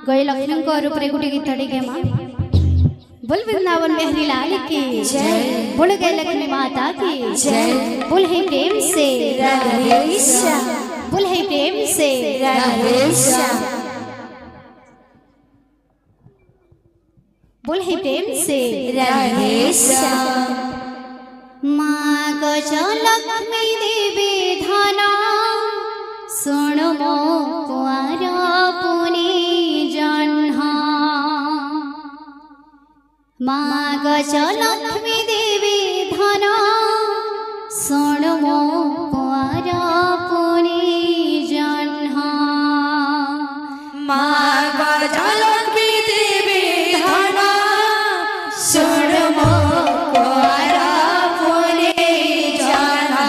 गई लक्ष्मी को रूप रे गुटी गीत के माँ बोल वृंदावन बिहारी लाल की जय, बोल गए लक्ष्मी माता की जय, बोल है प्रेम से राधे श्याम, बोल है प्रेम से राधे श्याम, बोल है प्रेम से राधे श्याम। माँ गजलक्ष्मी देवी धना सुन मो कुआर पुनि जन्हा। माँ गजलक्ष्मी देवी धना सुन मो कुआर पुनि जन्हा। माँ गजलक्ष्मी देवी धना सुन मो कुआर पुनि जन्हा।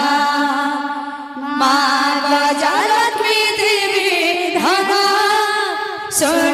माँ गजलक्ष्मी देवी धना सुन